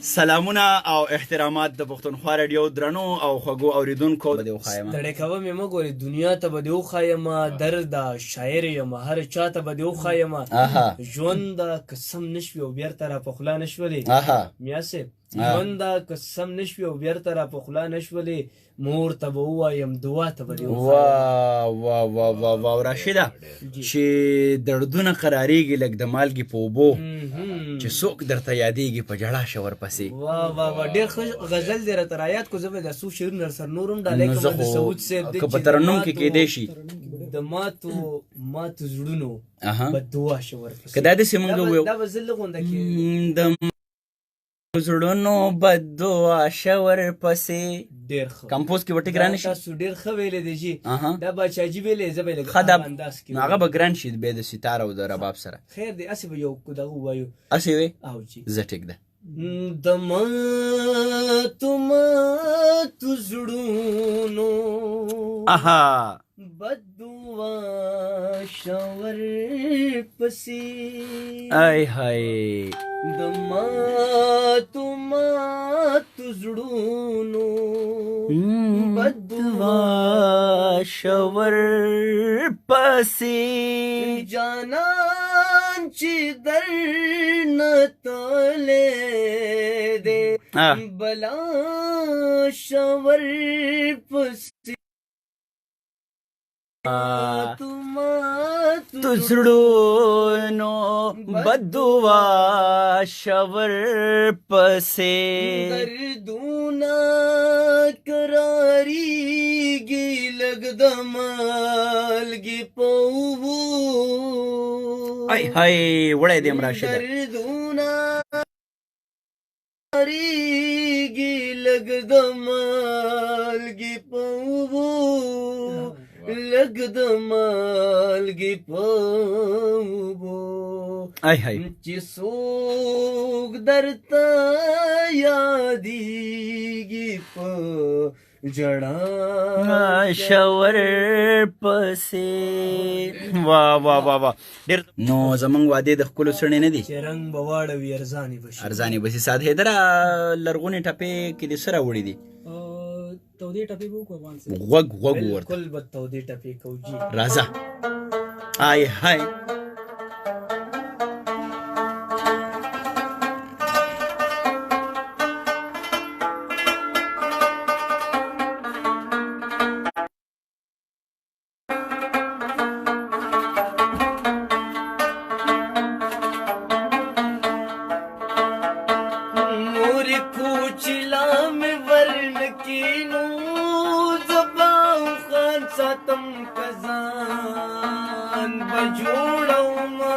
سلامونه او احترامات د پښتونخوا رادیو درنو او خوږو اوریدونکو به دې وښایم. ستړی کوه مې مه ګورې، دنیا ته به دې وښایم، درد ده شاعر یم هر چا ته به دې وښایم. ژوند ده که سم نه شوي او بېرته را په خوله نه شولې میا صاحب، ژوند ده که سم نه شوي او بېرته را په خوله نه شولې، مور ته به ووایم دعا ته به دې واه راشده چې دردونه قرارېږي لږ د مالګې په اوبو، چې څوک درته یادېږي په ژړا شه ورپسې. واه ډېر ښه غزل دې راته رایاد کړو. زه به دا څو شعرونه سر نور هم ډالۍ کوم د سعود صاحب که په ترنم کې کېدی شي د ماتو زړونو بددعا شه ورپسې. که دا داسې موږ وویو دا به زه لږ غونډه کې د زړونو بددعا شه ورپسې ډېر ښه کمپوز کې به ټیک رانه شي. تاسو ډېر ښه ویلې دی جي، دا باچاجي ویلې، زه به یې لږ انداز کې هغه به ګران شي بیا د ستار او د رباب سره. خیر دی، هسې به یو دغه ووایو. هسې وې او جي زه ټیک ده. د ماتو زړونو بددعا شه ورپسې، ای های د ماتو زړونو بددعا شه ورپسې، جانان چې درنه تللی دی بلا شه ورپسې، تو زړونو بددعا شه ورپسې، دردونه قراریږي لږ د مالګې په اوبو، ای های وړی دې راشده، دردونه قراریږي لږ د مالګې په اوبو، لږ د مالګې په اوبو، چې څوک درته یادېږي په ژړا شه ورپسې. واه واه واه واه ډېر. نو زمونږ وعدې د ښکلو څڼې نه دي چې رنګ به واړوي ارزانې به شي. ارزانې به شي. سعد حیدره لرغونې ټپې کې دې څه راوړي دي؟ تودې ټپې به وکړو افغان صاحب. غوږ ورته بالکل به تودې ټپې کوو جي. راځه. ای های ساتم کزان بجوړوما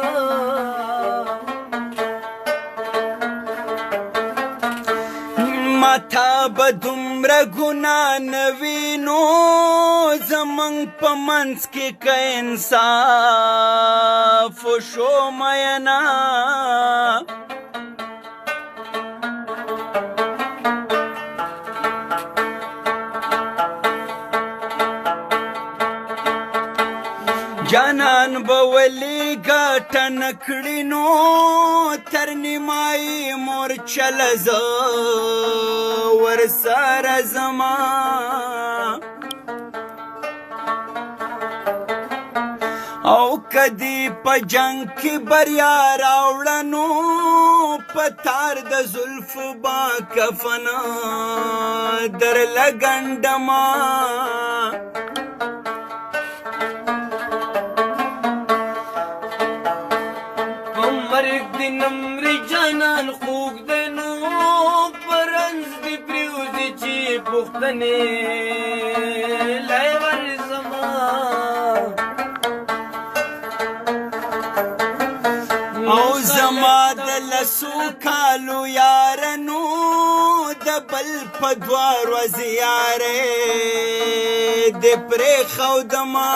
ماتا به دومره ګناه نه وي نو زمونږ په منځ کې که انصاف وشو مینا، جانان به ولې ګټه نه کړي نو تر نیمایي مورچله زه ورسره ځما، او که دې په جنګ کې بریا راوړه نو په تار د زلفو با کفنه درله ګنډمه، نمری جانان خوږ دی نو پرنځ دې پرېوځي چې پوښتنې لای ورځما، او زما د لسو کالو یارنو د بل په دوه ورځې یارې دې پرېښودما،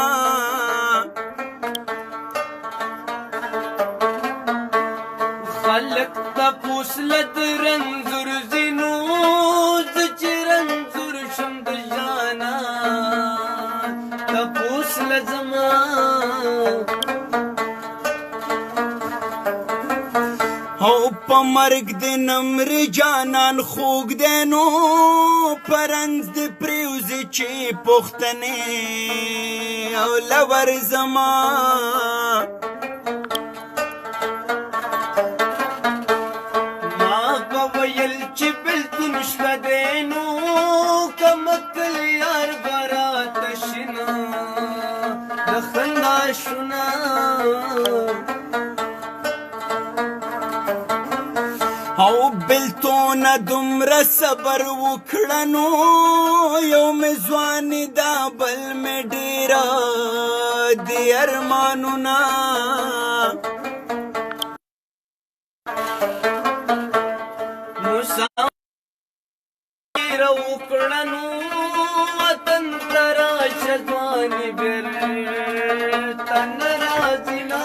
خلق تپوس لد رنځور ځینو زه چې رنځور شم د جانا تپوس لزما او په مرګ د نمر جانان خوږ دی نو پرنځ د پریوزي چې پښتنې او لور زما ما به ویل چې بلتون شته دی نو کمکل یار به راته شنه د خندا شونه او بلتونه دومره صبر وکړه نو یو مې ځواني دا بل مې ډېره د ارمانونه مسافر وکړه نو وطن ته راشه ځواني بېرته نه راځي نه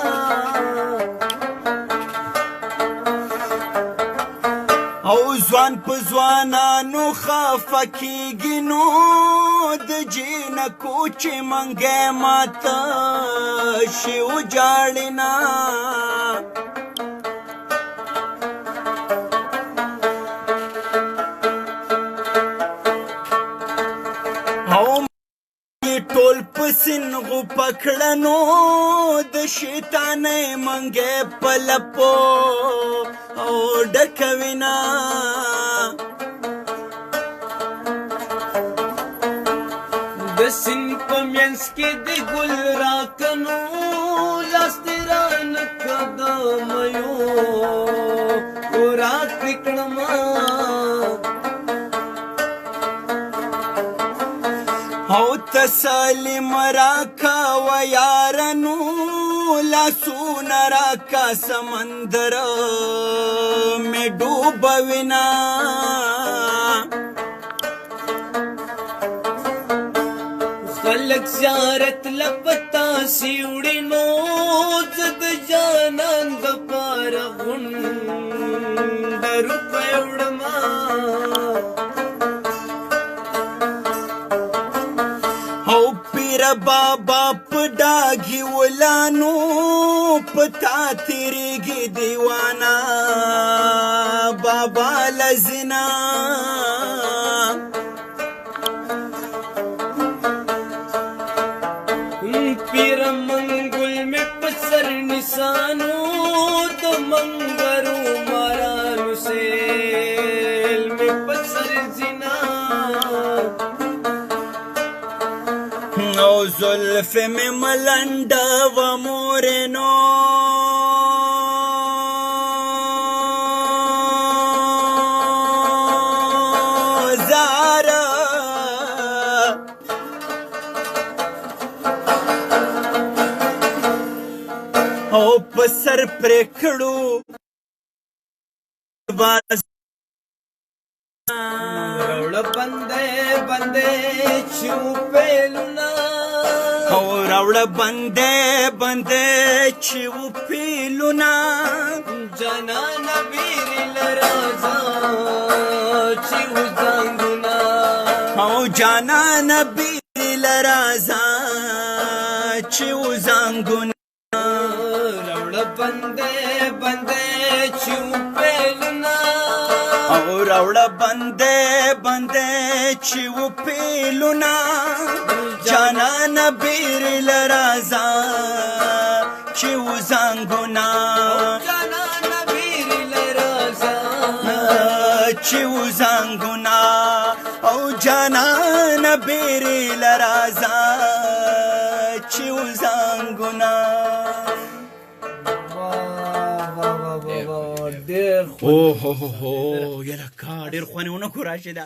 او ځوان په ځوانانو خفه کېږي نو د جینکو چې منګی ماته شي وجاړي نه او ټول په سنغو پکړه نو د شیطانۍ منګی په لپو او ډکوینا د سین په منځ کې د ګل راکنو لاس دې رانکه د میو راکړې کړمه او تسلی مراکا و یارنو لاسونه راکا سمندر میں ډوبوینا خلق زیارت لپتا سیوړي نو زد جانان د پار غونډر پېوړما او پیر بابا پډاګي ولانو پتا تیریږي دیوانا بابا لزنا پیر منګل می پسر نسانو د منګرو مارانو سیل می پسر زنا او زلف میں ملنڈا و مورنو زارا او پسر پرکڑو باز روڑ بندے بندے چوپیلونا او راوړه بندې بندې چې وپیلونا جانان ویر لرازا چې وزنګونا او جانان بیر لرازا چې وزنګونا روړ بندې بندې چوپیلونا او راوړه بندې بندې چې وپیلونا جانان بیر لرازا چې وزنګونا جانان ویر لرازا چې وزنګونا او جانان بیر لرازا چې وزنګونا ډېر اوه هو هو یلکا ډېر خوانونه کو راشده